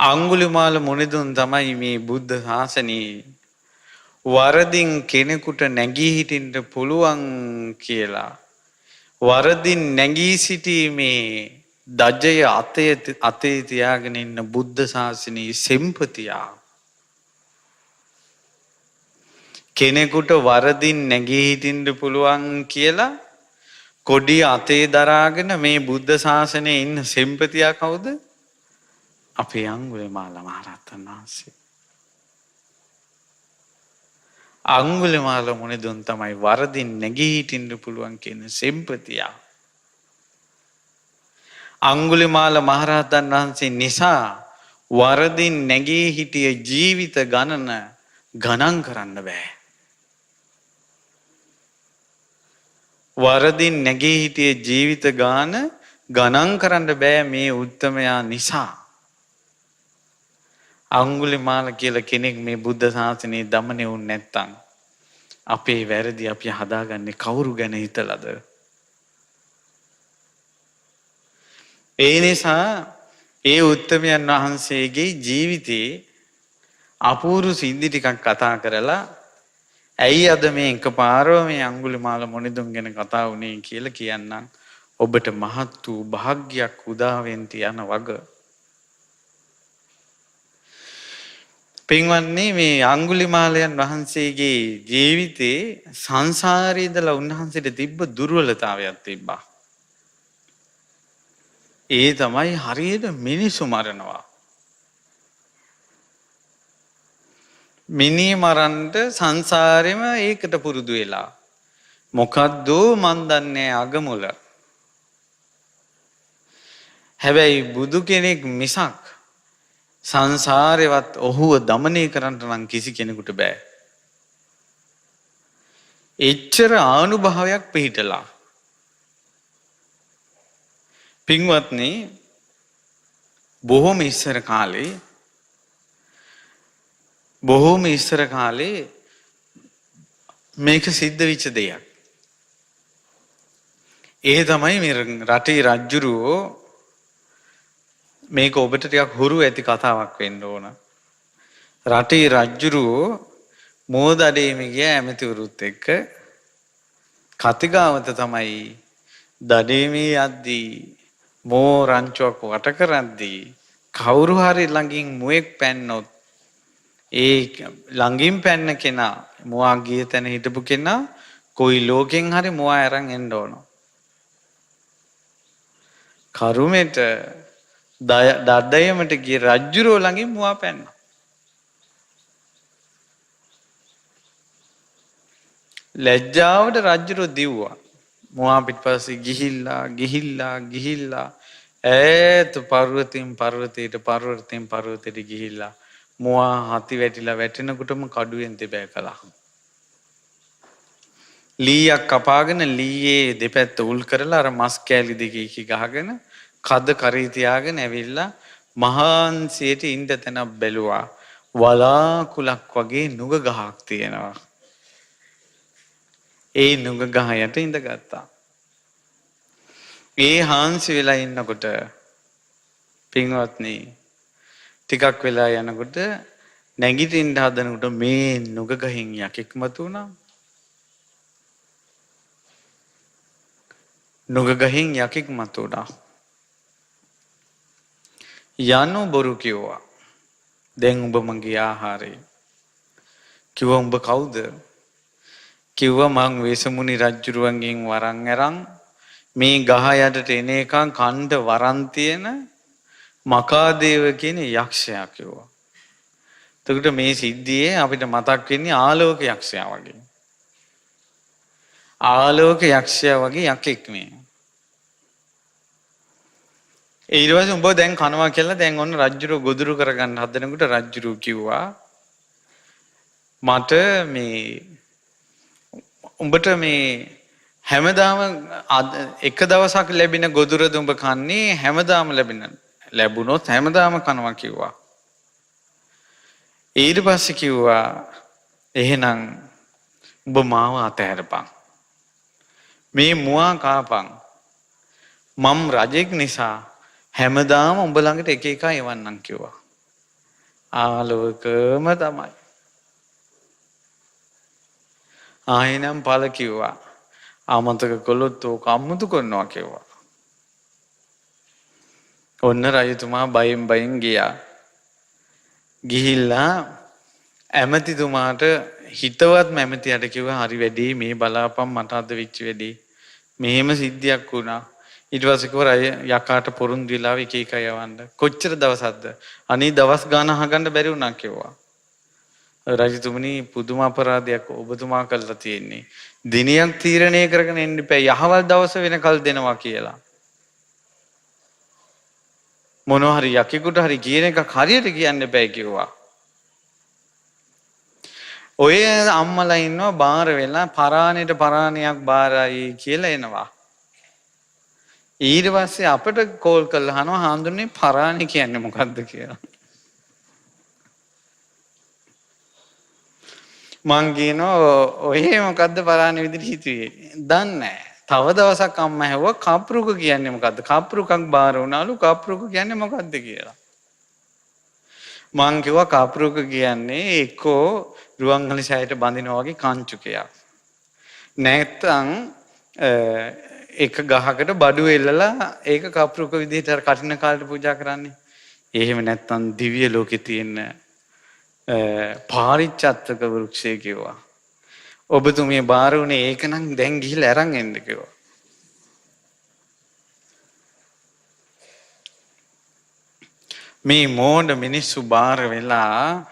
අංගුලිමාල මුනිදුන් තමයි මේ බුද්ධ ශාසනයේ වරදින් කෙනෙකුට නැගී හිටින්න පුළුවන් කියලා වරදින් නැගී සිටීමේ දජය අතේ තියාගෙන ඉන්න බුද්ධ ශාසනයේ සෙම්පතියා කෙනෙකුට වරදින් නැගී හිටින්න පුළුවන් කියලා කොඩිය අතේ දරාගෙන මේ බුද්ධ ශාසනයේ ඉන්න සෙම්පතියා කවුද? අපේ අංගුලිමාල මහරහතන් වහන්සේ. අංගුලිමාල මුනිදුන් තමයි වරදින් නැගී හිටින්න පුළුවන් කියන සෙම්පතියා. අංගුලිමාල මහරහතන් වහන්සේ නිසා වරදින් නැගී හිටිය ජීවිත ගණන් කරන්න බෑ. වරදින් නැගී හිටිය ජීවිත ගණන් කරන්න බෑ මේ උත්තමයා නිසා. අංගුලිමාල කියලා කෙනෙක් මේ බුද්ධ ශාසනයේ දමනය වුනේ නැත්තම් අපේ වැරදි අපි හදාගන්නේ කවුරු ගැන හිතලාද? ඒ නිසා ඒ උත්තමයන් වහන්සේගේ ජීවිතේ අපූර්ව සිද්ධි ටිකක් කතා කරලා ඇයි අද මේ එකපාරව මේ අංගුලිමාල මුනිදුන් ගැන කතා වුනේ කියලා කියන්නම්. ඔබට මහත් වූ වාග්යක් උදා වෙන්න යන වග. පින්වත්නි මේ අංගුලිමාලයන් වහන්සේගේ ජීවිතේ සංසාරේ ඉඳලා උන්වහන්සේට තිබ්බ දුර්වලතාවයක් තිබ්බා. ඒ තමයි හරියට මිනිසු මරනවා. මිනී මරන්න සංසාරෙම ඒකට පුරුදු වෙලා. මොකද්ද මන් දන්නේ අගමුල. හැබැයි බුදු කෙනෙක් මිසක් සංසාරේවත් ඔහුව দমনය කරන්න නම් කිසි කෙනෙකුට බෑ. එච්චර ආනුභාවයක් පිහිටලා. පින්වත්නි බොහොම ඉස්සර කාලේ මේක සිද්ධ වෙච්ච දෙයක්. ඒ තමයි මේ රටේ රජුරෝ මේක ඔබට ටිකක් හුරු ඇති කතාවක් වෙන්න ඕන. රටේ රජුරෝ මෝදඩේම ගිය ඇමතිවරුත් එක්ක කතිගාවත තමයි දඩේමේ යද්දී මෝ රංචුවක් වට කරද්දී කවුරු හරි ළඟින් මුවෙක් පැන්නොත් ඒ ළඟින් පැන්න කෙනා මුවා ගිය තැන හිටපු කෙනා කොයි ලෝකෙන් හරි මුවා අරන් එන්න ඕන. කරුමෙට දඩයමට ගිය රජ්ජුරුව ළඟින් මුවා පැන්නා. ලැජ්ජාවට රජ්ජුරුව දිව්වා. මුවා පිටපස්සේ ගිහිල්ලා ඈත පර්වතයෙන් පර්වතයට ගිහිල්ලා මුවා හති වැටෙනකොටම කඩුවෙන් දෙබෑ කළා. ලීයක් කපාගෙන ලීයේ දෙපැත්ත උල් කරලා අර මස් කෑලි දෙකේ ගහගෙන කද කරේ තියාගෙන ඇවිල්ලා මහන්සියට ඉන්න තැනක් බැලුවා. වලාකුලක් වගේ නුග ගහක් තියෙනවා. ඒ නුග ගහ යට ඉඳගත්තා. ඒ හාන්සි වෙලා ඉන්නකොට පින්වත්නි ටිකක් වෙලා යනකොට නැගිටින්න හදනකොට මේ නුග ගහින් යකෙක් මතු වුණා. නුග ගහින් යකෙක් මතු වුණා. යනු බොරු කිව්වා. දැන් උඹ මගේ ආහාරය. කිව්වා උඹ කවුද? කිව්වා මං වේසමුනි රජුරුවන්ගෙන් වරන් අරන් මේ ගහ යටට එන එකන් කණ්ඩ වරන් තියෙන මකාදේව කියන යක්ෂයා කිව්වා. එතකොට මේ සිද්ධියේ අපිට මතක් වෙන්නේ ආලෝක යක්ෂයා වගේ. ආලෝක යක්ෂයා වගේ යකෙක් මේ. ඊට පස්සේ උඹ දැන් කනවා කියලා දැන් ඔන්න රජුරුව ගොදුරු කරගන්න හදනකොට රජුරුව කිව්වා මට මේ උඹට මේ හැමදාම එක දවසක් ලැබෙන ගොදුරද උඹ කන්නේ හැමදාම ලැබුණොත් හැමදාම කනවා කිව්වා. ඊට පස්සේ කිව්වා එහෙනම් උඹ මාව අතහැරපන්. මේ මුවා කාපන්. මම රජෙක් නිසා හැමදාම උඹ ළඟට එක එක එවන්නම් කිව්වා. ආලෝකම තමයි. ආයෙනම් පළ කිව්වා. ආමන්ත්‍රක කළොත් ඕක අම්මුතු කරනවා කිව්වා. ඔන්න රජතුමා බයෙන් ගියා. ගිහිල්ලා ඇමතිතුමාට හිතවත් ඇමතියට කිව්වා හරි වැඩේ මේ බලාපන් මට අද වෙච්ච වැඩේ. මෙහෙම සිද්ධියක් වුණා. ඊට පස්සේ කිව්වා යකාට පොරුන්දු වෙලාව එක එක යවන්න. කොච්චර දවසක්ද? අනේ දවස් ගාන අහගන්න බැරි වුණා කිව්වා. රජතුමනි පුදුම අපරාධයක් ඔබතුමා කළා තියෙන්නේ. දිනයක් තීරණය කරගෙන ඉන්න එපා. යහවල් දවස වෙනකල් දෙනවා කියලා. මොනවා හරි යකෙකුට හරි කියන එකක් හරියට කියන්න එපා කිව්වා. ඔය අම්මලා ඉන්නවා බාර වෙලා පරාණයට පරාණයක් බාරයි කියලා එනවා. ඊට පස්සේ අපිට කෝල් කරලා අහනවා හාමුදුරනේ පරාණි කියන්නේ මොකද්ද කියලා. මං කියනවා ඔය මොකද්ද පරාණි විදිහට හිතුවේ? දන්නේ නැහැ. තව දවසක් අම්මා ඇහුවා කප්රුක කියන්නේ මොකද්ද? කප්රුකක් බාර වුණාලු කප්රුක කියන්නේ මොකද්ද කියලා. මං කිව්වා කප්රුක කියන්නේ එක්කෝ රුවන්වැලි සෑයට බඳිනවා වගේ කංචුකයක්. නැත්නම් එක ගහකට බඩු එල්ලලා ඒක කප්රුක විදිහට අර කටින කාලේට පූජා කරන්නේ. එහෙම නැත්නම් දිව්‍ය ලෝකේ තියෙන පාරිච්චත්තක වෘක්ෂය කිව්වා. ඔබතුමිය බාර වුණේ ඒක නම් දැන් ගිහිල්ලා අරන් එන්න කිව්වා. මේ මෝඩ මිනිස්සු බාර වෙලා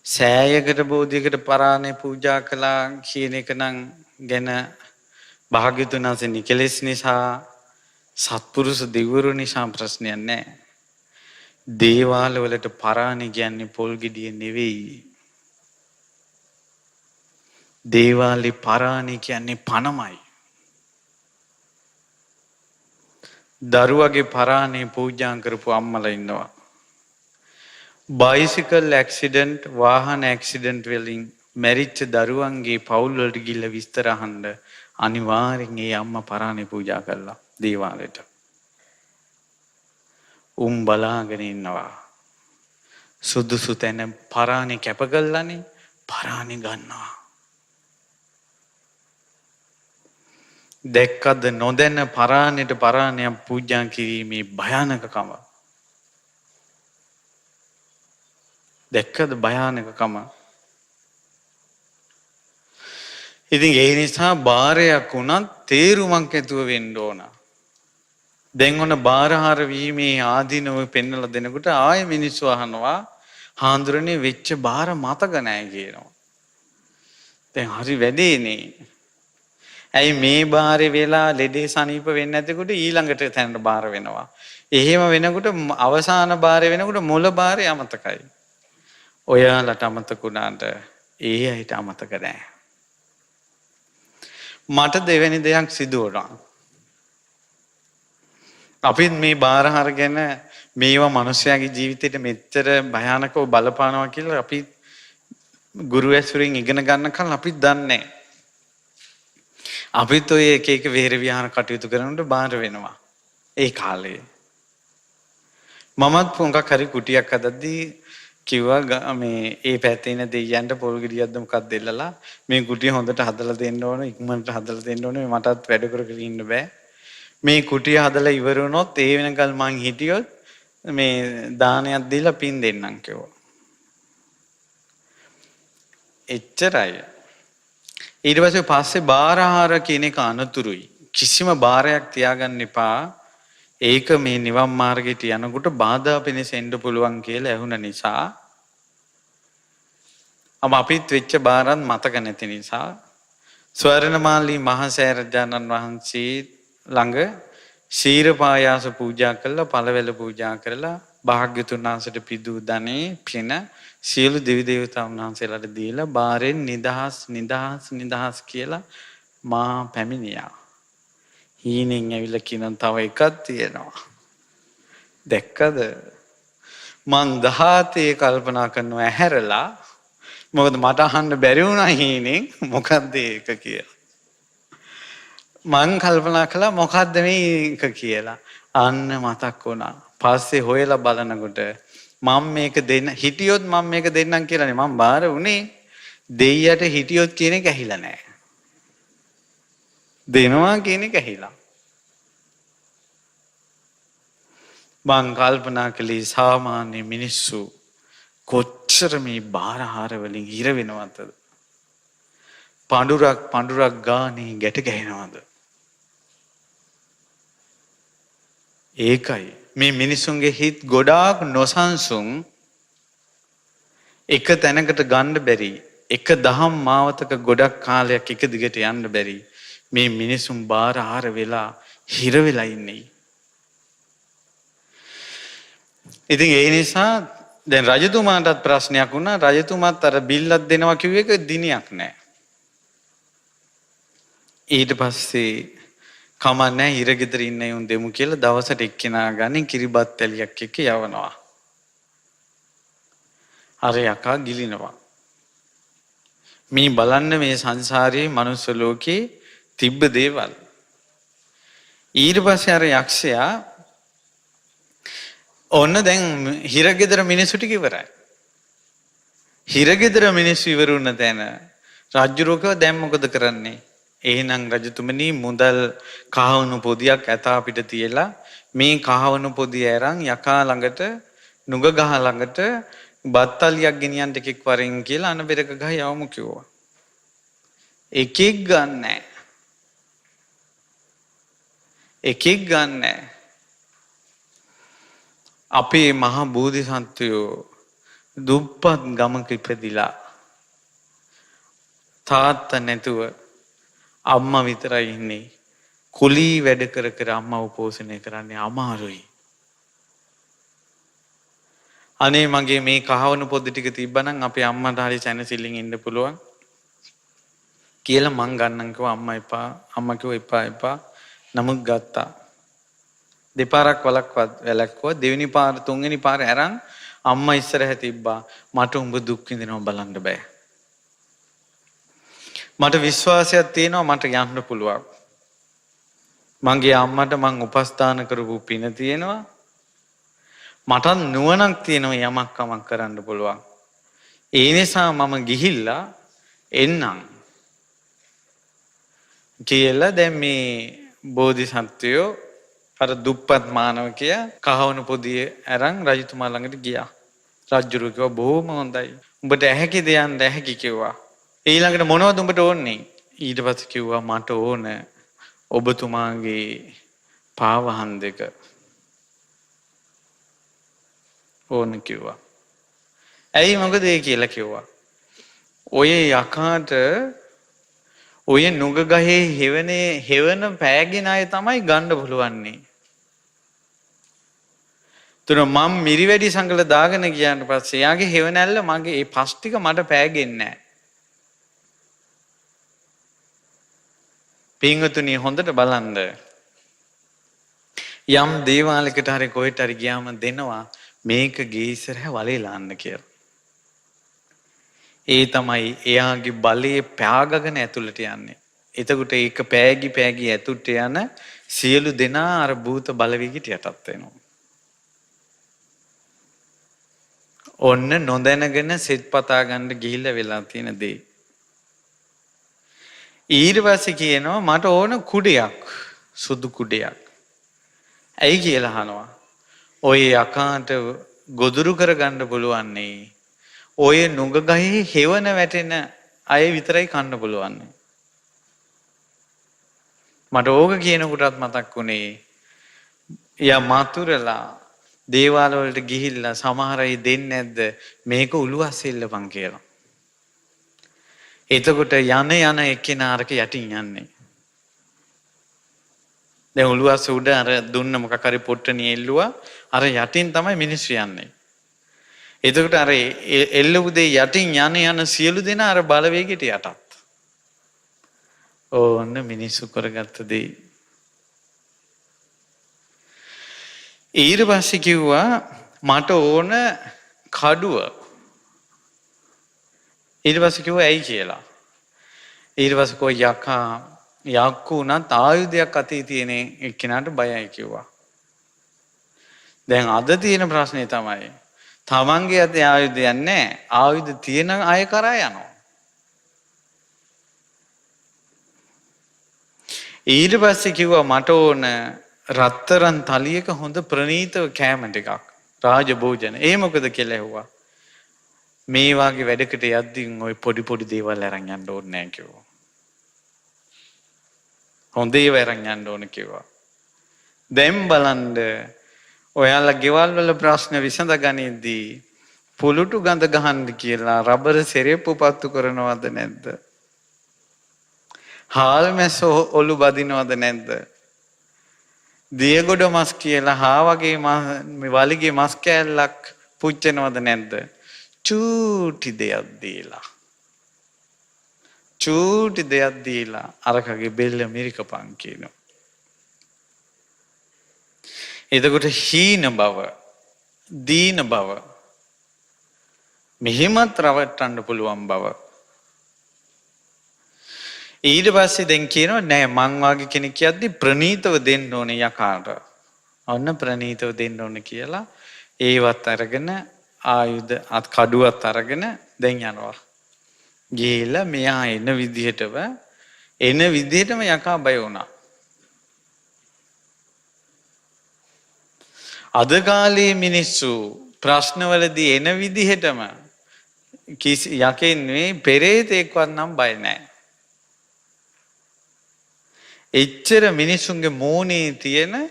සෑයකට බෝධියකට පරාණේ පූජා කළා කියන එක නම් ගැන භාග්‍යවතුන් වහන්සේ නිකලෙස් නිසා සත්පුරුෂ දෙවිවරු නිසා ප්‍රශ්නයක් නැහැ. දේවාල වලට පරාණේ කියන්නේ පොල් ගෙඩිය නෙවෙයි. දේවාලේ පරාණේ කියන්නේ පණමයි. දරුවගේ පරාණේ පූජා කරපු අම්මලා ඉන්නවා. බයිසිකල් ඇක්සිඩන්ට් වාහන ඇක්සිඩන්ට් වලින් මැරිච්ච දරුවන්ගේ පවුල් වලට ගිහිල්ලා විස්තර අහන්න අනිවාර්යෙන් ඒ අම්මා පරාණේ පූජා කළා දේවාලෙට. බලාගෙන ඉන්නවා. සුදුසු තැන පරාණේ කැප කළානේ පරාණේ ගන්නවා. දැක්කද නොදැන පරාණයට පරාණයක් පූජා කිරීමේ භයානකකම. දැක්කද භයානකකම. ඉතින් ඒ නිසා බාරයක් වුණත් තේරුමක් ඇතුව වෙන්න ඕන. දැන් ඔන්න බාරහාර වීමේ ආදීනව පෙන්වලා දෙනකොට ආයෙ මිනිස්සු අහනවා හාඳුරන්නේ වෙච්ච බාර මතක නැහැ කියනවා. දැන් හරි වැඩේනේ. ඇයි මේ බාරේ වෙලා ලෙඩේ සනීප වෙන්නේ නැතිකොට ඊළඟට තැනට බාර වෙනවා. එහෙම වෙනකොට අවසාන බාරේ වෙනකොට මුල බාරේ අමතකයි. ඔයාලට අමතක වුණාට ඒ අයට අමතක නැහැ. මට දෙවෙනි දෙයක් සිදු වුණා. අපිත් මේ බාරහාර ගැන මේවා මිනිස්යාගේ ජීවිතේට මෙච්චර භයානකව බලපානවා කියලා අපි ගුරු ඇසුරින් ඉගෙන ගන්නකල් අපිත් දන්නේ නැහැ. අපිත් ඔය එක එක විහෙර විහාර කටයුතු කරනකොට බාර වෙනවා. ඒ කාලේ මමත් මොකක් හරි කුටියක් හදද්දී කිව්වා මේ ඒ පැත්තේ ඉන්න දෙයියන්ට පොල් ගෙඩියක්ද මොකක්ද දෙල්ලලා මේ කුටිය හොඳට හදලා දෙන්න ඕන ඉක්මනට හදලා දෙන්න ඕන මටත් වැඩ කරගෙන ඉන්න බෑ. මේ කුටිය හදලා ඉවර වුණොත් ඒ වෙනකල් මං හිටියොත් මේ දානයක් දීලා පින් දෙන්නම් කිව්වා. එච්චරයි. ඊට පස්සේ බාරහාර කියන එක අනතුරුයි. කිසිම බාරයක් තියාගන්න එපා. ඒක මේ නිවන් මාර්ගයට යනකොට බාධා පිණිස එන්න පුළුවන් කියලා ඇහුණ නිසා අපිත් වෙච්ච බාරත් මතක නැති නිසා ස්වර්ණමාලී මහසෑරජානන් වහන්සේ ළඟ ශීර පායාස පූජා කළා පළවැල පූජා කරලා භාග්‍යතුන් වහන්සේට පිදූ ධනේ පින සියලු දෙවි දේවතාවුන් වහන්සේලාට දීලා බාරෙන් නිදහස් නිදහස් නිදහස් කියලා මා පැමිණියා. හීනෙන් ඇවිල්ලා කියන තව එකක් තියෙනවා. දැක්කද? මං 17 කල්පනා කරනවා ඇහැරලා. මොකද මට අහන්න බැරි වුණා හීනෙන් මොකද්ද ඒක කියලා. මං කල්පනා කළා මොකද්ද මේක කියලා. අන්න මතක් වුණා. පස්සේ හොයලා බලනකොට මම මේක දෙන්න හිටියොත් මම මේක දෙන්නම් කියලානේ මම බාර වුණේ. දෙයියට හිටියොත් කියන එක ඇහිලා නැහැ. දෙනවා කියන එක ඇහිලා. මං කල්පනා කළේ සාමාන්‍ය මිනිස්සු කොච්චර මේ බාරහාර වලින් හිර වෙනවද? පඳුරක් ගානේ ගැට ගැහෙනවද? ඒකයි මේ මිනිසුන්ගේ හිත් ගොඩාක් නොසන්සුන්. එක තැනකට ගන්න බැරි. එක දහම් මාවතක ගොඩක් කාලයක් එක දිගට යන්න බැරි. මේ මිනිසුන් බාරහාර වෙලා හිර වෙලා ඉන්නේ. ඉතින් ඒ නිසා දැන් රජතුමාටත් ප්‍රශ්නයක් වුණා. රජතුමාත් අර බිල්ලක් දෙනවා කිව්ව එක දිනියක් නැහැ. ඊට පස්සේ කමන්නේ හිරගෙදර ඉන්න උන් දෙමු කියලා දවසට එක්කෙනා ගන්නේ කිරිබත් ඇලියක් එක්ක යවනවා. අර යකා ගිලිනවා. මේ බලන්න මේ සංසාරයේ මනුස්ස ලෝකේ තිබ්බ දේවල්. ඊට පස්සේ අර යක්ෂයා ඔන්න දැන් හිරගෙදර මිනිස්සු ටික ඉවරයි. හිරගෙදර මිනිස්සු ඉවර වුණ තැන රජුරෝකව දැන් මොකද කරන්නේ? එහෙනම් රජතුමනි මුදල් කහවණු පොදියක් ඇතා පිට තියලා මේ කහවණු පොදිය අරන් යකා ළඟට නුග ගහ ළඟට බත්තලියක් ගෙනියන්න ටිකක් වරින් කියලා අනබෙරක ගහ යවමු කිව්වා. එකෙක් ගන්නෑ. එකෙක් ගන්නෑ. අපේ මහා බෝධිසත්වයෝ දුප්පත් ගමක ඉපදිලා තාත්තා නැතුව අම්මා විතරයි ඉන්නේ. කුලී වැඩ කර කර අම්මව පෝෂණය කරන්නේ අමාරුයි. අනේ මගේ මේ කහවණු පොඩි ටික තිබ්බනම් අපේ අම්මට හරි සැනසෙල්ලෙන් ඉන්න පුළුවන් කියලා මං ගන්නම් කිව්වා. අම්මා එපා. අම්මා කිව්වා එපා. නමුත් ගත්තා. දෙපාරක් වැලක්කුවා. දෙවෙනි පාර තුන්වෙනි පාර අරන් අම්මා ඉස්සරහ තිබ්බා. මට උඹ දුක් විඳිනවා බලන්න බෑ. මට විශ්වාසයක් තියෙනවා මට යන්න පුළුවන්. මගේ අම්මට මං උපස්ථාන කරපු පින තියෙනවා. මටත් නුවණක් තියෙනවා යමක් කමක් කරන්න පුළුවන්. ඒ නිසා මම ගිහිල්ලා එන්නම් කියලා දැන් මේ බෝධිසත්වයෝ අර දුප්පත් මානවකයා කහවණු පොදිය අරන් රජතුමා ළඟට ගියා. රජුරු කිව්වා බොහොම හොඳයි. උඹට ඇහැකිද යන්න ඇහැකි කිව්වා. ඊළඟට මොනවද උඹට ඕනේ? ඊට පස්සේ කිව්වා මට ඕන ඔබතුමාගේ පාවහන් දෙක ඕන කිව්වා. ඇයි මොකද ඒ කියලා කිව්වා. ඔය යකාට ඔය නුග ගහේ හෙවන පෑගෙන අය තමයි ගන්න පුළුවන්නේ. තුන මම මිරිවැඩි සංගල දාගෙන ගියාට පස්සේ එයාගේ හෙවණැල්ල මගේ ඒ පස් ටික මට පෑගෙන්නේ නැහැ. පින්වතුනි හොඳට බලන්න. යම් දේවාලයකට හරි කොහෙට හරි ගියාම දෙනවා මේක ගේ ඉස්සරහ වලේ ලාන්න කියලා. ඒ තමයි එයාගේ බලයේ පෑගගෙන ඇතුළට යන්නේ. එතකොට ඒක පෑගි ඇතුළට යන සියලු දෙනා අර භූත බලවේගයට යටත් වෙනවා. ඔන්න නොදැනගෙන සෙත් පතා ගන්න ගිහිල්ලා වෙලා තියෙන දේ. ඊට පස්සේ කියනවා මට ඕන කුඩයක් සුදු කුඩයක්. ඇයි කියලා අහනවා. ඔය යකාට ගොදුරු කරගන්න පුළුවන්නේ ඔය නුග ගහේ හෙවන වැටෙන අය විතරයි කන්න පුළුවන්නේ. මට ඕක කියනකොටත් මතක් වුණේ යා මතුරලා දේවාල වලට ගිහිල්ලා සමහර අය දෙන්නේ නැද්ද මේක උළුවස් එල්ලපන් කියලා. එතකොට යන එක්කෙනා අරක යටින් යන්නේ. දැන් උළුවස් උඩ අර දුන්න මොකක් හරි පොට්ටනිය එල්ලුවා අර යටින් තමයි මිනිස්සු යන්නේ. එතකොට අර එල්ලපු දේ යටින් යන සියලු දෙනා අර බලවේගයට යටත්. ඕන්න මිනිස්සු කරගත්ත දේ. ඊට පස්සේ කිව්වා මට ඕන කඩුව. ඊට පස්සේ කිව්වා ඇයි කියලා. ඊට පස්සේ කොයි යකා යක්කු උනත් ආයුධයක් අතේ තියෙන එක්කෙනාට බයයි කිව්වා. දැන් අද තියෙන ප්‍රශ්නේ තමයි තමන්ගේ අතේ ආයුධයක් නැහැ. ආයුධ තියෙන අය කරා යනවා. ඊට පස්සේ කිව්වා මට ඕන රත්තරන් තලියක හොඳ ප්‍රණීතව කෑම ටිකක්. රාජ භෝජන. ඒ මොකද කියලා ඇහුවා. මේ වාගේ වැඩකට යද්දී ওই පොඩි පොඩි දේවල් අරන් යන්න ඕනේ නැහැ කිව්වා. හොඳ ඒවා අරන් යන්න ඕන කිව්වා. දැන් බලන්න ඔයාලා ගෙවල් වල ප්‍රශ්න විසඳගනිද්දී පුලුටු ගඳ ගහන්න කියලා රබර් සෙරෙප්පු පත්තු කරනවද නැද්ද? හාල් මැස්ස ඔලු බදිනවද නැද්ද? දියගොඩ මස් කියලා හා වගේ වලිගේ මස් කෑල්ලක් පුච්චනවද නැද්ද? චූටි දෙයක් දීලා. චූටි දෙයක් දීලා අරකගේ බෙල්ල මිරිකපන් කියනවා. එතකොට හීන බව, දීන බව, මෙහෙමත් රවට්ටන්න පුළුවන් බව. ඊට පස්සේ දැන් කියනවා නෑ මං වාගේ කෙනෙක් කියද්දි ප්‍රණීතව දෙන්න ඕනේ යකාට. ඔන්න ප්‍රණීතව දෙන්න ඕනේ කියලා ඒවත් අරගෙන ආයුධ අත් කඩුවත් අරගෙන දැන් යනවා. ගිහිල්ලා මෙයා එන විදිහටම යකා බය වුණා. අද කාලේ මිනිස්සු ප්‍රශ්නවලදී එන විදිහටම කිසි යකෙන් නෙවෙයි පෙරේතෙක්වත් නම් බය නැහැ. එච්චර මිනිසුන්ගේ මෝනේ තියෙන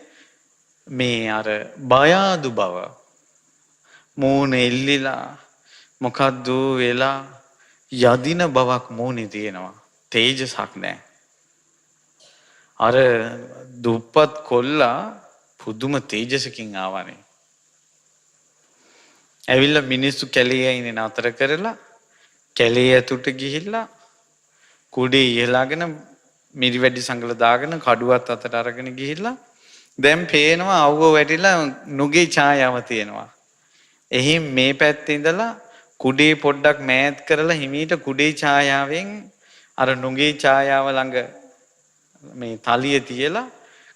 මේ අර බය අඩු බව. මෝන එල්ලිලා මොකද්ද වෙලා යදින බවක් මෝනේ තියෙනවා. තේජසක් නැහැ. අර දුප්පත් කොල්ලා පුදුම තේජසකින් ආවනේ. ඇවිල්ලා මිනිස්සු කැලේ ඉන්නේ නතර කරලා කැලේ ඇතුළට ගිහිල්ලා කුඩේ ඉහලාගෙන මිරිවැඩි සංගල දාගෙන කඩුවත් අතට අරගෙන ගිහිල්ලා දැන් පේනවා අවුව වැටිලා නුගේ ඡායාව තියෙනවා. එහින් මේ පැත්තේ ඉඳලා කුඩේ පොඩ්ඩක් මෑත් කරලා හිමීට කුඩේ ඡායාවෙන් අර නුගේ ඡායාව ළඟ මේ තලිය තියලා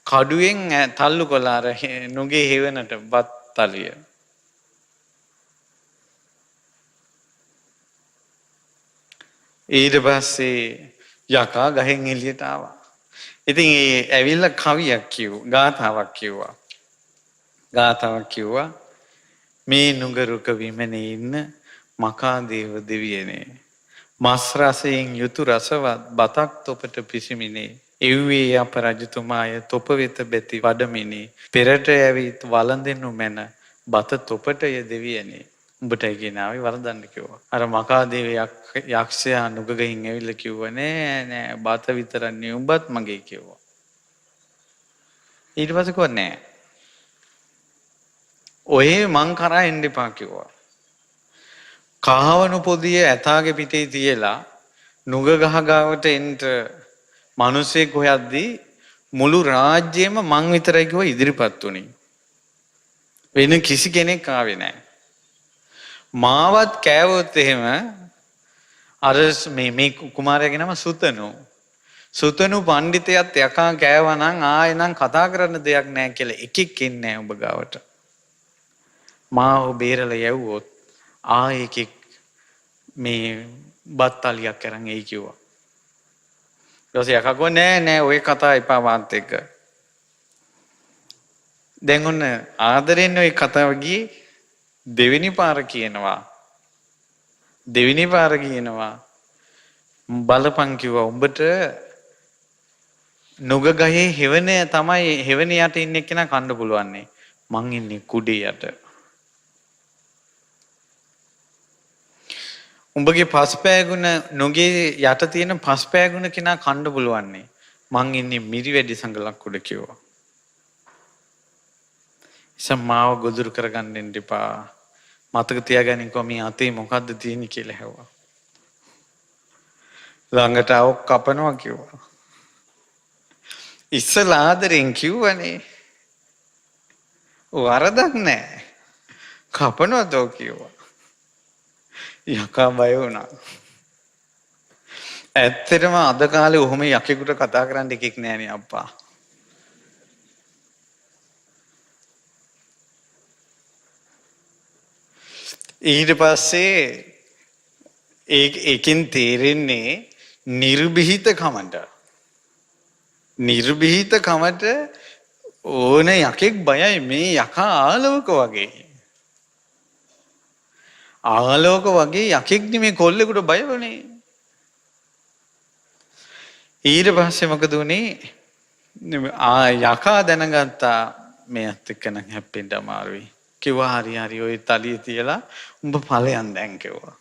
කඩුවෙන් තල්ලු කළා අර නුගේ හේවනට බත් තලිය. ඊට පස්සේ යකා ගහෙන් එළියට ආවා. ඉතින් ඒ ඇවිල්ලා කවියක් කිව්වා, ගාථාවක් කිව්වා. මේ නුගරුක විමනේ ඉන්න මකාදේව දෙවියනේ. මස් රසයෙන් යුතු රසවත් බතක් තොපට පිසිමිනේ. එව්වේ අප රජතුමාය තොප වෙත බැති වඩමිනේ. පෙරට ඇවිත් වළඳෙනු මැන බත තොපටය දෙවියනේ. උඹටයි කියනාවේ වරදන්න කිව්වා. අර මකාදේව යක්ෂයා නුගගහින් ඇවිල්ලා කිව්වා නෑ බත විතරක් නෙවෙයි උඹත් මගේ කිව්වා. ඊට පස්සේ කිව්වා නෑ. ඔය මං කරා එන්න එපා කිව්වා. කහවණු පොදිය ඇතාගේ පිටේ තියලා නුග ගහ ගාවට එන්න මිනිස්සෙක් හොයද්දී මුළු රාජ්‍යෙම මං විතරයි කිව්වා ඉදිරිපත් උනේ. වෙන කිසි කෙනෙක් ආවේ නෑ. මාවත් කෑවොත් එහෙම අර මේ කුමාරයාගේ නම සුතනු පණ්ඩිතයත් යකා කෑවා නම් ආයෙ නම් කතා කරන්න දෙයක් නැහැ කියලා එකෙක් එන්නේ නැහැ ඔබ ගාවට. මාව බේරලා යවුවොත් ආයෙ එකෙක් මේ බත්තලියක් අරන් එයි කිව්වා. ඊට පස්සේ යකා ගෝ නෑ ඔය කතා එපා වාත් එක්ක. දැන් ඔන්න ආදරෙන් ඔය කතාව ගියේ දෙවෙනි පාර කියනවා බලපන් කිව්වා උඹට නුග ගහේ හෙවණේ තමයි හෙවණේ යට ඉන්න එක්කෙනා කන්න පුළුවන්නේ මං ඉන්නේ කුඩේ යට උඹගේ පස්පෑගුණ නුගේ යට තියෙන පස්පෑගුණ කෙනා කන්න පුළුවන්නේ මං ඉන්නේ මිරිවැඩි සංගලක් උඩ කිව්වා සම්මාව ගොදුරු කරගන්න දෙන්න එපා. මතක තියාගනින්කෝ මේ අතේ මොකද්ද තියෙන්නේ කියලා හැවුවා. ළඟට આવොක් කපනවා කිව්වා. ඉස්සලා ආදරෙන් කිව්වනේ. වරදක් නැහැ. කපනවා තෝ කිව්වා. යකා බය වුණා. ඇත්තටම අද කාලේ ඔහොම යකෙකුට කතා කරන්න එකෙක් නෑනේ අප්පා. ඊට පස්සේ ඒකෙන් තේරෙන්නේ නිර්භීත කමට. නිර්භීත කමට ඕන යකෙක් බයයි මේ යකා ආලෝක වගේ. ආලෝක වගේ යකෙක් නෙමේ කොල්ලෙකුට බය වුණේ. ඊට පස්සේ මොකද උනේ? යකා දැනගත්තා මෙයත් එක්ක නම් හැප්පෙන්න අමාරුයි. කිව්වා හරි හරි ඔය තලිය තියලා උඹ ඵලයන් දැන් කිව්වා.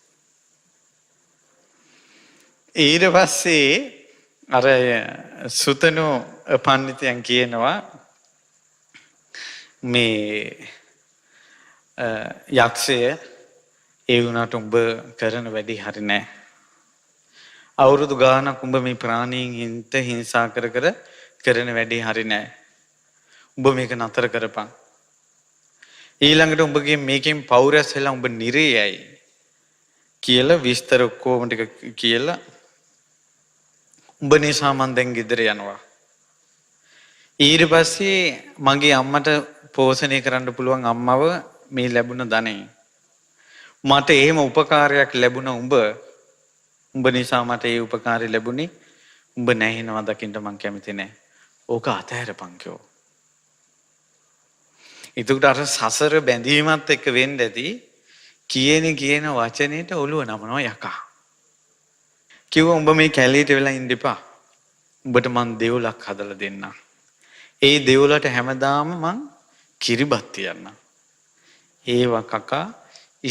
ඊට පස්සේ අර සුතනු පඬිතුයන් කියනවා මේ යක්ෂය ඒ වුණාට උඹ කරන වැඩි හරි නෑ. අවුරුදු ගානක් උඹ මේ ප්‍රාණීන් හිංසා කර කරන වැඩි හරි නෑ. උඹ මේක නතර කරපන්. ඊළඟට උඹගේ මේකෙන් පෞරස් වෙලා උඹ නිරේයයි කියලා විස්තර ඔක්කොම ටික කියලා උඹ නිසා මං දැන් ගෙදර යනවා. ඊට පස්සේ මගේ අම්මට පෝෂණය කරන්න පුළුවන් අම්මව මේ ලැබුණ ධනෙ මට එහෙම උපකාරයක් ලැබුණ උඹ නිසා මට ඒ උපකාරය ලැබුණේ. උඹ නැහිනවා දකින්න මං කැමති නෑ. ඕක අතහැරපන් කිව්වා. එතකොට අර සසර බැඳීමත් එක්ක වෙන්න ඇති කියන වචනෙට ඔළුව නමනවා යකා. කිව්වා උඹ මේ කැලේට වෙලා ඉන්න එපා. උඹට මං දෙවුලක් හදලා දෙන්නම්. ඒ දෙවුලට හැමදාම මං කිරිබත් තියන්නම්. ඒවා කකා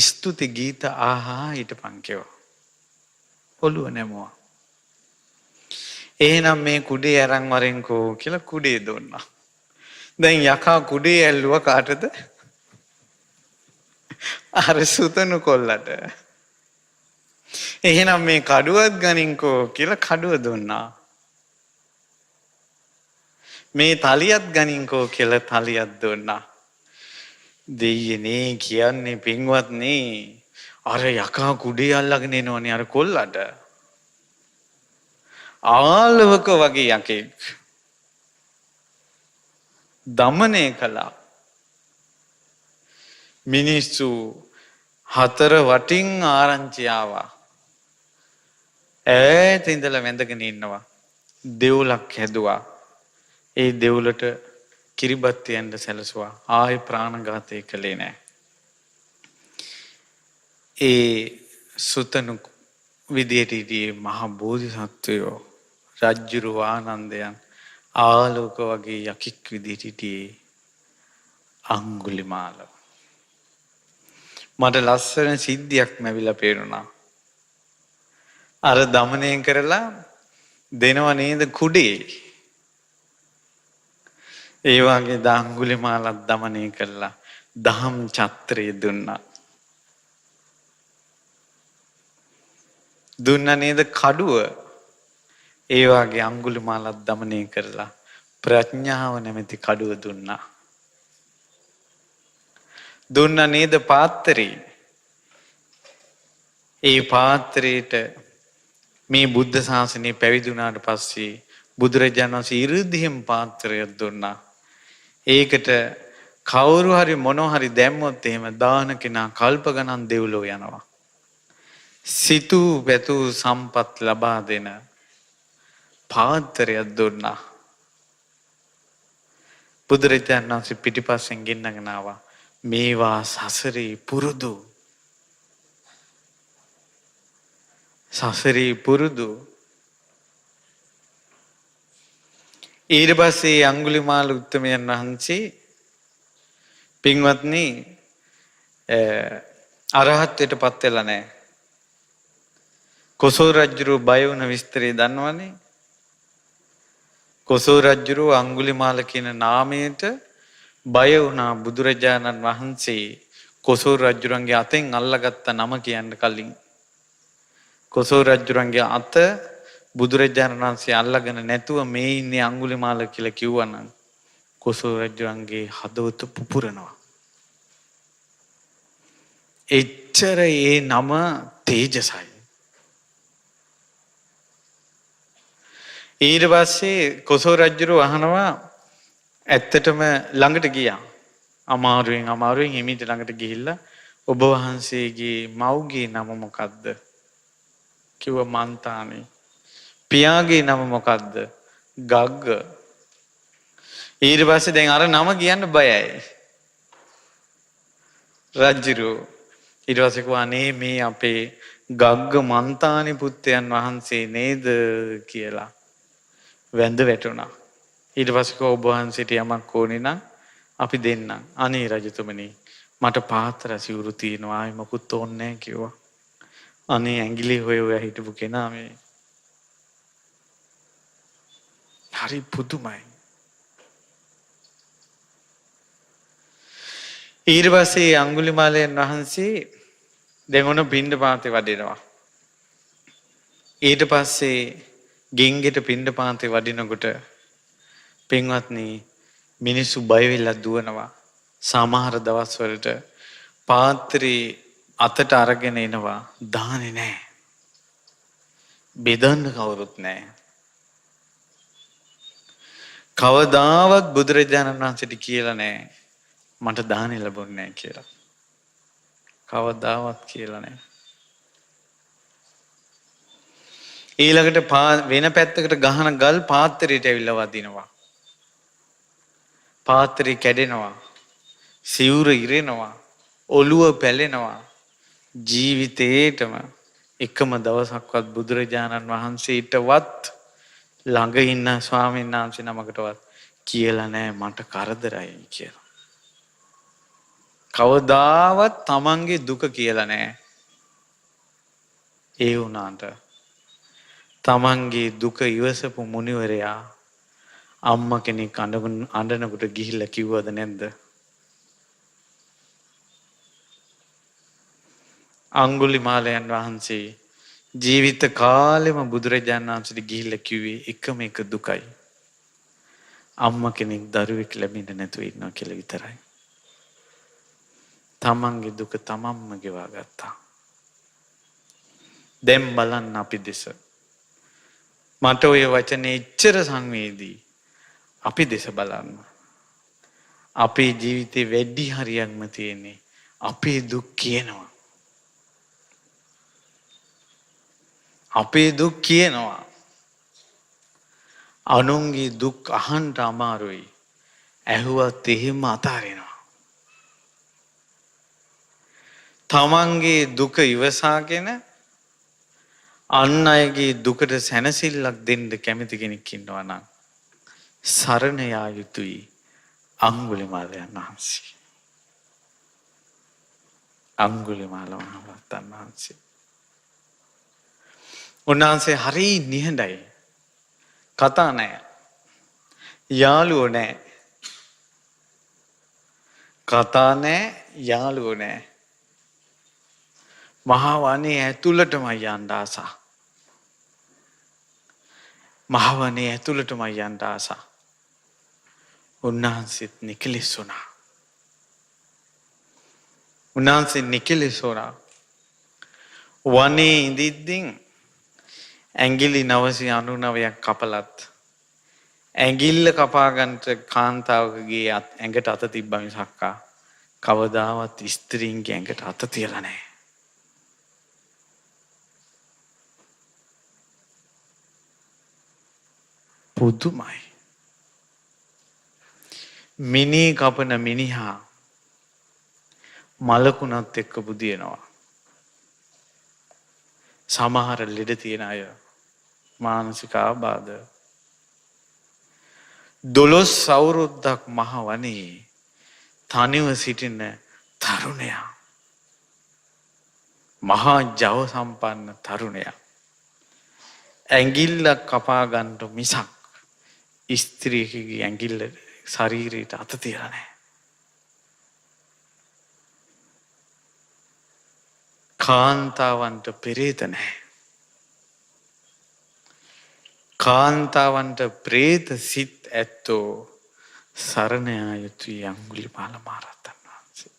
ස්තුති ගීත ආහා හිටපන් කිව්වා. ඔළුව නැමුවා. එහෙනම් මේ කුඩේ අරන් වරෙන්කෝ කියලා කුඩේ දුන්නා. දැන් යකා කුඩේ ඇල්ලුවා කාටද? අර සුතනු කොල්ලට. එහෙනම් මේ කඩුවත් ගනින්කෝ කියලා කඩුව දුන්නා. මේ තලියත් ගනින්කෝ කියලා තලියත් දුන්නා. දෙයියනේ කියන්නේ පින්වත්නි අර යකා කුඩේ අල්ලගෙන එනවනේ අර කොල්ලට. ආලවක වගේ යකෙක් දමනය කළා. මිනිස්සු හතර වටින් ආරංචි ආවා. ඈත ඉඳලා වැඳගෙන ඉන්නවා. දෙවුලක් හැදුවා. ඒ දෙවුලට කිරිබත් තියන්න සැලසුවා. ආයෙ ප්‍රාණඝාතය කළේ නෑ. ඒ සුතනු විදියට හිටියේ මහා බෝධිසත්වයෝ රජ්ජුරු ආනන්දයන් ආලෝක වගේ යකෙක් විදියට හිටියේ අංගුලිමාල. මට ලස්සන සිද්ධියක් මැවිලා පේරුණා. අර දමනය කරලා දෙනව නේද කුඩේ. ඒ වගේ අංගුලිමාලත් දමනය කළා දහම් ඡත්‍රය දුන්නා. දුන්න නේද කඩුව. ඒ වගේ අංගුලිමාලත් දමනය කරලා ප්‍රඥාව නැමැති කඩුව දුන්නා. දුන්න නේද පාත්‍රේ. ඒ පාත්‍රයට මේ බුද්ධ ශාසනය පැවිදුණාට පස්සේ බුදුරජාණන් වහන්සේ ඉරිදිහෙම පාත්‍රයක් දුන්නා. ඒකට කවුරු හරි මොනවා හරි දැම්මොත් එහෙම දාන කෙනා කල්ප ගණන් දෙව්ලෝ යනවා. සිතූ පැතූ සම්පත් ලබා දෙන පාත්‍රයක් දුන්නා. බුදුරජාණන් වහන්සේ පිටිපස්සෙන් ගෙන්නගෙන ආවා. මේවා සසරේ පුරුදු. සසරේ පුරුදු. ඊට පස්සේ අංගුලිමාල උත්තමයන් වහන්සේ පින්වත්නි අරහත්ත්වයට පත් වෙලා නැහැ. කොසල් රජුරු බය වුණ විස්තරය දන්නවනේ. කොසල් රජුරු අංගුලිමාල කියන නාමයට බය වුණා. බුදුරජාණන් වහන්සේ කොසල් රජුරන්ගේ අතෙන් අල්ලගත්ත නම කියන්න කලින් කොසල් රජුරන්ගේ අත බුදුරජාණන් වහන්සේ අල්ලගෙන නැතුව මේ ඉන්නේ අංගුලිමාල කියලා කිව්වනම් කොසල් රජුරන්ගේ හදවත පුපුරනවා. එච්චර ඒ නම තේජසයි. ඊට පස්සේ කොසල් රජුරු අහනවා ඇත්තටම ළඟට ගියා. අමාරුවෙන් හිමිට ළඟට ගිහිල්ලා ඔබ වහන්සේගේ මව්ගේ නම මොකක්ද? කිව්ව මන්තානි. පියාගේ නම මොකක්ද? ගග්ග. ඊට පස්සේ දැන් අර නම කියන්න බයයි. රජ්ජුරුවෝ ඊට පස්සේ කිව්වා අනේ මේ අපේ ගග්ග මන්තානි පුත්තයන් වහන්සේ නේද කියලා වැඳ වැටුණා. ඊට පස්සේ කිව්වා ඔබ වහන්සේට යමක් ඕනේ නම් අපි දෙන්නම්. අනේ රජතුමනි මට පාත්‍ර සිවුරු තියෙනවා ආයි මොකුත් ඕනේ නැහැ කිව්වා. අනේ ඇඟිලි හොය හිටපු කෙනා මේ හරි පුදුමයි. ඊට පස්සේ අඟුලිමාලයන් වහන්සේ දැන් ඔන්න පිණ්ඩපාතේ වඩිනවා. ඊට පස්සේ ගෙන්ගෙට පිණ්ඩපාතේ වඩිනකොට පින්වත්නි මිනිස්සු බය වෙලා දුවනවා. සමහර දවස්වලට පාත්‍රේ අතට අරගෙන එනවා දාන්නේ නැහැ. බෙදන්න කවුරුත් නැහැ. කවදාවත් බුදුරජාණන් වහන්සේට කියලා නැහැ මට දානෙ ලැබුණේ නැහැ කියලා. කවදාවත් කියලා නැහැ. ඊළඟට වෙන පැත්තකට ගහන ගල් පාත්‍රයට ඇවිල්ලා වදිනවා. පාත්‍රය කැඩෙනවා. සිවුර ඉරෙනවා. ඔළුව පැලෙනවා. ජීවිතේටම එකම දවසක්වත් බුදුරජාණන් වහන්සේටවත් ළඟ ඉන්න ස්වාමීන් වහන්සේ නමකටවත් කියලා නැහැ මට කරදරයි කියලා. කවදාවත් තමන්ගේ දුක කියලා නැහැ. ඒ වුණාට තමන්ගේ දුක ඉවසපු මුනිවරයා අම්මා කෙනෙක් අඬනකොට ගිහිල්ලා කිව්වද නැද්ද? අඟුලිමාලයන් වහන්සේ ජීවිත කාලෙම බුදුරජාණන් වහන්සේට ගිහිල්ලා කිව්වේ එකම එක දුකයි. අම්මා කෙනෙක් දරුවෙක් ලැබෙන්න නැතුව ඉන්නවා කියලා විතරයි. තමන්ගේ දුක තමන්ම ගෙවා ගත්තා. දැන් බලන්න අපි දෙස. මට ඔය වචනේ එච්චර සංවේදී. අපි දෙස බලන්න. අපේ ජීවිතේ වැඩි හරියක්ම තියෙන්නේ අපේ දුක් කියනවා. අපේ දුක් කියනවා. අනුන්ගේ දුක් අහන්න අමාරුයි. ඇහුවත් එහෙම අතාරිනවා. තමන්ගේ දුක ඉවසාගෙන අන් අයගේ දුකට සැනසෙල්ලක් දෙන්න කැමති කෙනෙක් ඉන්නවා නම් සරණ යා යුතුයි අඟුලිමාලයන් වහන්සේ. අඟුලිමාල මහරහතන් වහන්සේ. උන්වහන්සේ හරි නිහඬයි. කතා නැහැ. යාළුවෝ නැහැ. කතා නැහැ, යාළුවෝ නැහැ. මහා වනේ ඇතුළටම යන්න ආසා. මහා වනේ ඇතුළටම යන්න ආසා. උන්වහන්සේත් නිකලෙස් වුණා. උන්වහන්සේ නිකලෙස් වුණා. වනේ ඉඳිද්දින් ඇඟිලි 999ක් කපලත් ඇඟිල්ල කපා ගන්නට කාන්තාවකගේ ඇඟට අත තිබ්බ මිසක්කා කවදාවත් ස්ත්‍රීන්ගේ ඇඟට අත තියලා නැහැ. පුදුමයි. මිනී කපන මිනිහා මලකුණත් එක්ක බුදියනවා. සමහර ලෙඩ තියෙන අය මානසික ආබාධ 12 අවුරුද්දක් මහ වනේ තනිව සිටින තරුණයා. මහා ජව සම්පන්න තරුණයා. ඇඟිල්ල කපා ගන්නට මිසක් ස්ත්‍රියකගේ ඇඟිල්ල ශරීරයට අත තියලා නැහැ. කාන්තාවන්ට පෙරේත නැහැ. කාන්තාවන්ට ප්‍රේත සිත් ඇත්තෝ සරණ යා යුතුයි අඟුලිමාල මහරහතන් වහන්සේ.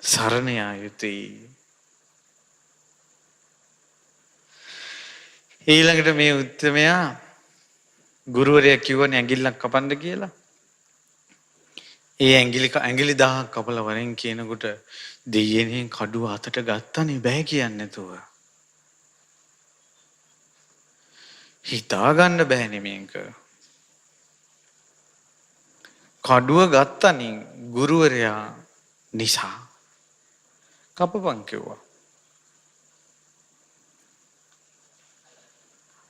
සරණ යා යුතුයි. ඊළඟට මේ උත්තමයා ගුරුවරයා කිව්වනේ ඇඟිල්ලක් කපන්න කියලා. ඒ ඇඟිලි 1000ක් කපලා වරෙන් කියනකොට දෙයියනේ කඩුව අතට ගත්තනේ බෑ කියන්නේ නැතුව. හිතා ගන්න බෑනේ මේක. කඩුව ගත්තනේ ගුරුවරයා නිසා. කපපන් කිව්වා.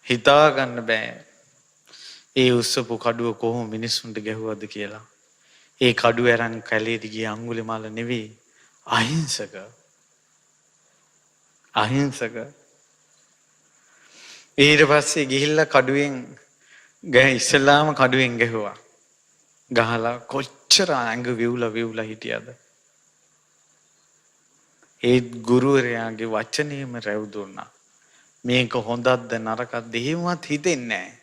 හිතා ගන්න බෑ. ඒ උස්සපු කඩුව කොහොම මිනිස්සුන්ට ගැහුවද කියලා. ඒ කඩුව අරන් කැලේට ගිය අඟුලිමාල නෙවෙයි අහිංසක. අහිංසක. ඊට පස්සේ ගිහිල්ලා කඩුවෙන් ඉස්සලාම කඩුවෙන් ගැහුවා. ගහලා කොච්චර ඇඟ විවුලා හිටියද. ඒ ගුරුවරයාගේ වචනේම රැව් දුන්නා. මේක හොඳක්ද නරකක්ද එහෙමවත් හිතෙන්නේ නැහැ.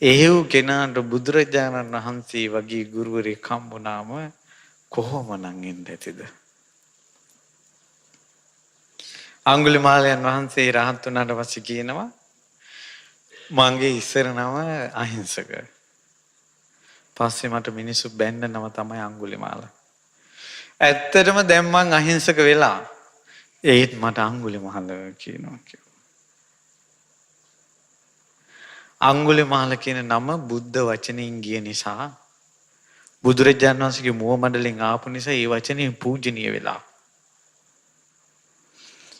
එහෙව් කෙනාට බුදුරජාණන් වහන්සේ වගේ ගුරුවරයෙක් හම්බුනාම කොහොමනම් ඉන්න ඇතිද? අඟුලිමාලයන් වහන්සේ රහත් වුණාට පස්සේ කියනවා මගේ ඉස්සර නම අහිංසක. පස්සේ මට මිනිස්සු බැන්න නම තමයි අඟුලිමාල. ඇත්තටම දැන් මං අහිංසක වෙලා ඒත් මට අඟුලිමාල කියනවා කිව්වා. අඟුලිමාල කියන නම බුද්ධ වචනෙන් ගිය නිසා බුදුරජාණන් වහන්සේගේ මුව මඩලෙන් ආපු නිසා ඒ වචනේ පූජනීය වෙලා.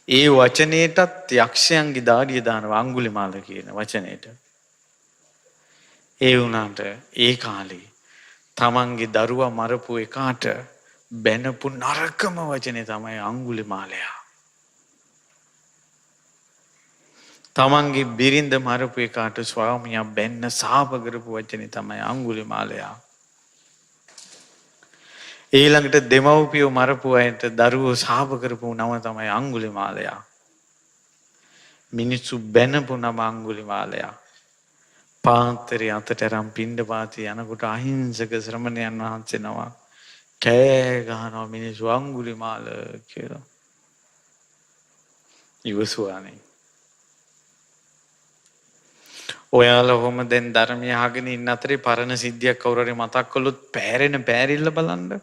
ඒ වචනේටත් යක්ෂයන්ගේ දාඩිය දානවා අඟුලිමාල කියන වචනේට. ඒ වුණාට ඒ කාලේ තමන්ගේ දරුවා මරපු එකාට බැනපු නරකම වචනේ තමයි අඟුලිමාලයා. තමන්ගේ බිරිඳ මරපු එකාට ස්වාමියා බැන්න සාප කරපු වචනේ තමයි අඟුලිමාලයා. ඊළඟට දෙමව්පියෝ මරපු අයට දරුවෝ සාප කරපු නම තමයි අඟුලිමාලයා. මිනිස්සු බැනපු නම අඟුලිමාලයා. පාන්තරේ අතට අරන් පිණ්ඩපාතේ යනකොට අහිංසක ශ්‍රමණයන් වහන්සේ නම කෑ ගහනවා මිනිස්සු අඟුලිමාල කියලා. ඉවසුවානේ. ඔයාලා කොහොම දැන් ධර්මය අහගෙන ඉන්න අතරේ පරණ සිද්ධියක් කවුරු හරි මතක් කළොත් පෑරෙන පෑරිල්ල බලන්න.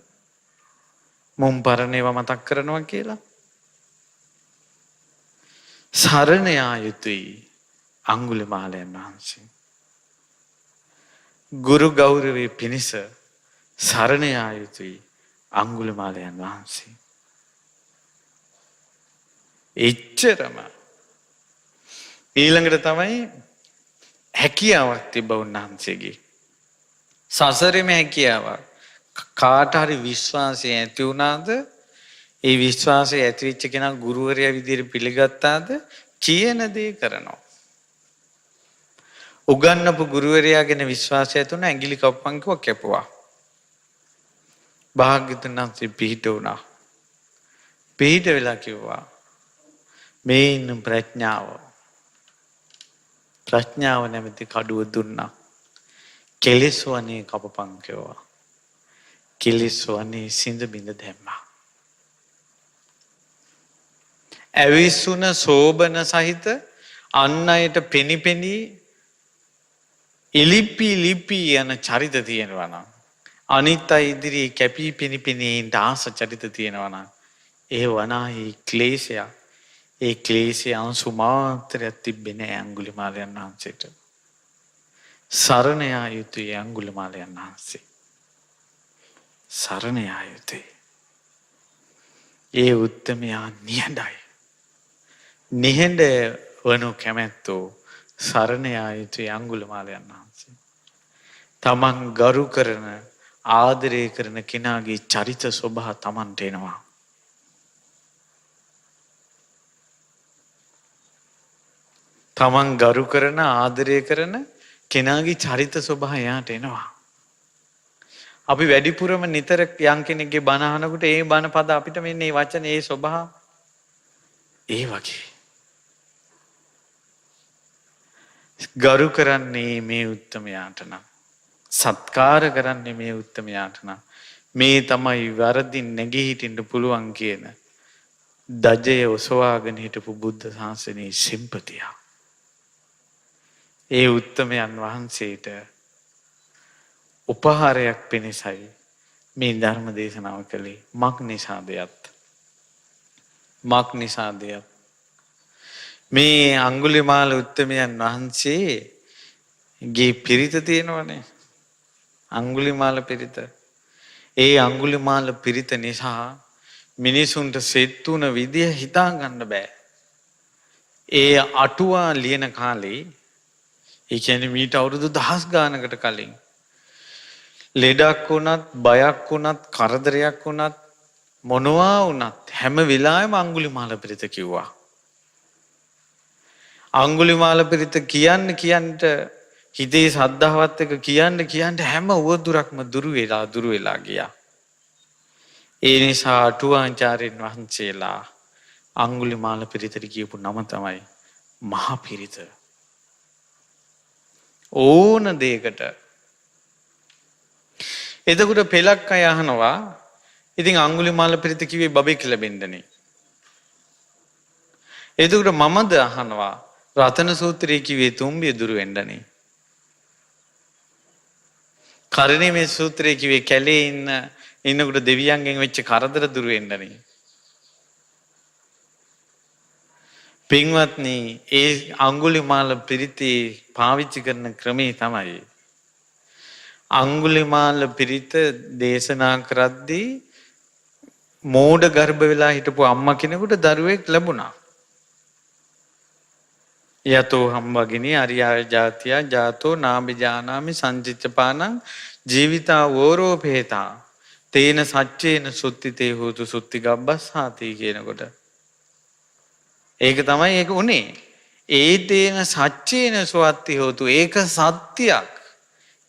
මුම් පරණ ඒවා මතක් කරනවා කියලා. සරණ යා යුතුයි අඟුලිමාලයන් වහන්සේ. ගුරු ගෞරවයේ පිණිස සරණ යා යුතුයි අඟුලිමාලයන් වහන්සේ. එච්චරම. ඊළඟට තමයි හැකියාවක් තිබ්බ උන්වහන්සේගේ. සසරෙම හැකියාවක්. කාට හරි විශ්වාසය ඇති වුණාද? ඒ විශ්වාසය ඇති වෙච්ච කෙනා ගුරුවරයා විදිහට පිළිගත්තාද? කියන දේ කරනවා. උගන්නපු ගුරුවරයා ගැන විශ්වාසය ඇති වුණා ඇඟිලි කප්පන් කිව්වා කැපුවා. භාග්‍යවතුන් වහන්සේ පිහිට වුණා. පිහිට වෙලා කිව්වා මේ ඉන්න ප්‍රඥාව නැමැති කඩුව දුන්නා. කෙලෙස් වනේ කපපන් කිව්වා. කෙලෙස් වනේ සිඳ බිඳ දැම්මා. ඇවිස්සුන සෝබන සහිත අන් අයට පෙනිපෙනී ඉලිපි යන චරිත තියෙනවා නම් අනිත් අය ඉදිරියේ කැපී පෙනිපෙනී ආස චරිත තියෙනවා නම් ඒ වනාහි ක්ලේශය ඒ ක්ලේශය අංශු මාත්‍රයක් තිබෙන්නේ නැහැ අඟුලිමාලයන් වහන්සේට. සරණ යා යුතුයි අඟුලිමාලයන් වහන්සේ. සරණ යා යුතුයි. ඒ උත්තමයා නිහඬයි. නිහඬ වනු කැමැත්තෝ සරණ යා යුතුයි අඟුලිමාලයන් වහන්සේ. තමන් ගරු කරන ආදරය කරන කෙනාගේ චරිත ස්වභාව තමන්ට එනවා. තමන් ගරු කරන ආදරය කරන කෙනාගේ චරිත ස්වභාවය යාට එනවා. අපි වැඩිපුරම නිතර යම් කෙනෙක්ගේ බණ අහනකොට ඒ බණ පද අපිට මෙන්න මේ වචන ඒ ස්වභාව ඒ වගේ. ගරු කරන්නේ මේ උත්තමයාට නම් සත්කාර කරන්නේ මේ උත්තමයාට නම් මේ තමයි වරදින් නැගී හිටින්න පුළුවන් කියන දජය ඔසවාගෙන හිටපු බුද්ධ ශාසනයේ සිම්පතිය. ඒ උත්තමයන් වහන්සේට උපහාරයක් පිණිසයි මේ ධර්ම දේශනාව කළේ. මක් නිසාදයත්. මක් නිසාදයත්. මේ අංගුලිමාල උත්තමයන් වහන්සේගේ පිරිත තියෙනවනේ. අංගුලිමාල පිරිත. ඒ අංගුලිමාල පිරිත නිසා මිනිසුන්ට සෙත් වුණ විදිය හිතා ගන්න බෑ. ඒ අටුවා ලියන කාලේ, ඒ කියන්නේ මීට අවුරුදු 1000 ගානකට කලින් ලෙඩක් වුණත්, බයක් වුණත්, කරදරයක් වුණත්, මොනවා වුණත් හැම වෙලාවෙම අංගුලිමාල පිරිත කිව්වා. අංගුලිමාල පිරිත කියන්න හිතේ සද්ධාවත් එක කියන්න හැම උවදුරක්ම දුරු වෙලා ගියා. ඒ නිසා අටුවාචාර්යන් වහන්සේලා අංගුලිමාල පිරිතට කියපු නම තමයි මහා පිරිත. ඕන දෙයකට. එතකොට පෙලක් අය අහනවා, ඉතින් අංගුලිමාල පිරිත කිව්වේ බබෙක් ලැබෙන්නනේ. එතකොට මමද අහනවා, රතන සූත්‍රයේ කිව්වේ තුම්බිය දුරු වෙන්නනේ. කරණීය සූත්‍රයේ කිව්වේ කැලේ ඉන්නකොට දෙවියන්ගෙන් වෙච්ච කරදර දුරු වෙන්නනේ. පින්වත්නි, ඒ අංගුලිමාල පිරිතේ පාවිච්චි කරන ක්‍රමේ තමයි අංගුලිමාල පිරිත දේශනා කරද්දී මෝඩ ගර්භ වෙලා හිටපු අම්මා කෙනෙකුට දරුවෙක් ලැබුණා. යතෝ හම්බගිනි අරියා ජාතියා ජාතෝ නාබිජානාමි සංචිච්චපානං ජීවිතා වෝරෝපේතා තේන සච්චේන සුත්තිතේ හෝතු සුත්ති ගබ්බස්සාති කියනකොට ඒක තමයි ඒක උනේ. ඒ තේන සච්චේන සුවත්ති හෝතු, ඒක සත්‍යයක්.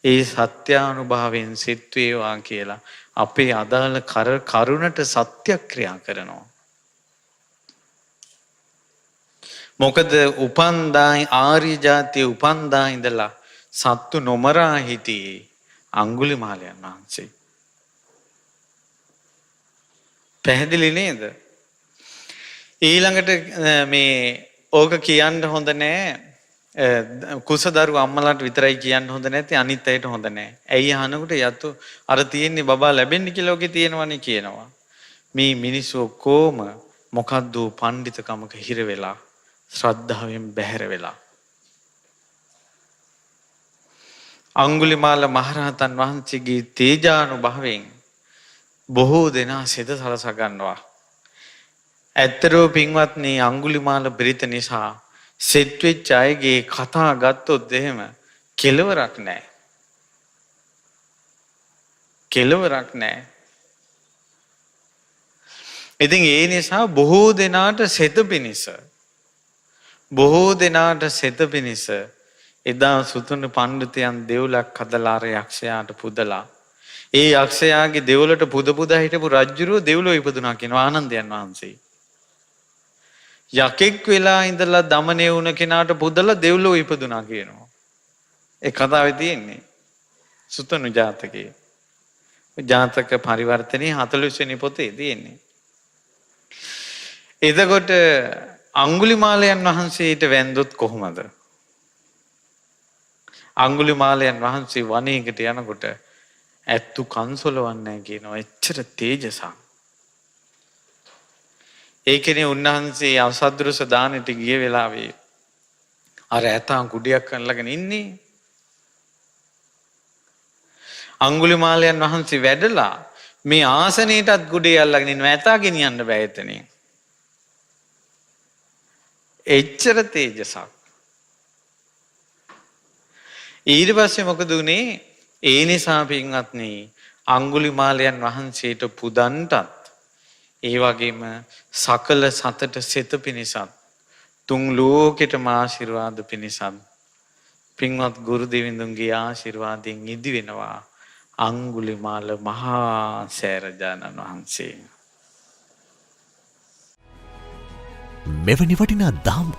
ඒ සත්‍යානුභවයෙන් සිත් වේවා කියලා අපේ අදාළ කරුණට සත්‍යක්‍රියා කරනවා. මොකද උපන්දා ආර්ය ජාතිය උපන්දා ඉඳලා සත්තු නොමරා හිටියේ අංගුලිමාලයන් වහන්සේ. පැහැදිලි නේද? ඊළඟට මේ ඕක කියන්න හොඳ නෑ. කුසදරු අම්මලාට විතරයි කියන්න හොඳ නැති, අනිත් අයට හොඳ නෑ. ඇයි අහනකොට යතු අර තියෙන්නේ බබා ලැබෙන්න කියලා ඔකේ තියෙනවනේ කියනවා. මේ මිනිස්සු කොහොම මොකද්ද පඬිතකමක හිර වෙලා, ශ්‍රද්ධාවෙන් බැහැර වෙලා. අංගුලිමාල මහරහතන් වහන්සේගේ තේජානුභවයෙන් බොහෝ දෙනා සිත සලසා ගන්නවා. ඇත්තටම පින්වත්නි, අංගුලිමාල පිරිත නිසා සෙට් වෙච්ච අයගේ කතා ගත්තොත් එහෙම කෙලවරක් නැහැ. කෙලවරක් නැහැ. ඉතින් ඒ නිසා බොහෝ දෙනාට සෙත පිණිස එදා සුතුන පණ්ඩිතයන් දෙව්ලක් හදලා අර යක්ෂයාට පුදලා, ඒ යක්ෂයාගේ දෙව්ලට පුදා හිටපු රජුරෝ දෙව්ලෝ ඉපදුනා කියනවා ආනන්දයන් වහන්සේ. යකෙක් වෙලා ඉඳලා දමනය වුණ කෙනාට පුදලා දෙව්ලෝ ඉපදුනා කියනවා. ඒ කතාවේ තියෙන්නේ සුතනු ජාතකයේ. ජාතක පරිවර්තනයේ 40 වෙනි පොතේ තියෙන්නේ. එතකොට අංගුලිමාලයන් වහන්සේට වැන්දොත් කොහොමද? අංගුලිමාලයන් වහන්සේ වනයේකට යනකොට ඇත්තු කන්සොලවන්නේ කියනවා. එච්චර තේජසක්. ඒකනේ උන්වහන්සේ අවසද්දෘස දානෙට ගිය වෙලාවේ අර ඇතා කුඩියක් කරලාගෙන ඉන්නේ. අංගුලිමාලයන් වහන්සේ වැඩලා මේ ආසනයටත් කුඩේ අල්ලගෙන ඉන්නවා. ඇතා ගෙනියන්න බෑ එතනින්. එච්චර තේජසක්. ඊට පස්සේ මොකද උනේ? ඒ නිසා පින්වත්නි, අංගුලිමාලයන් වහන්සේට පුදන්ටත් ඒ වගේම සකල සතට සෙත පිණිසත් තුන් ලෝකෙටම ආශිර්වාද පිණිසත් පින්වත් ගුරු දෙවිඳුන්ගේ ආශිර්වාදයෙන් ඉදි වෙනවා අංගුලිමාල මහා සෑරජානන් වහන්සේ. මෙවැනි වටිනා දහම්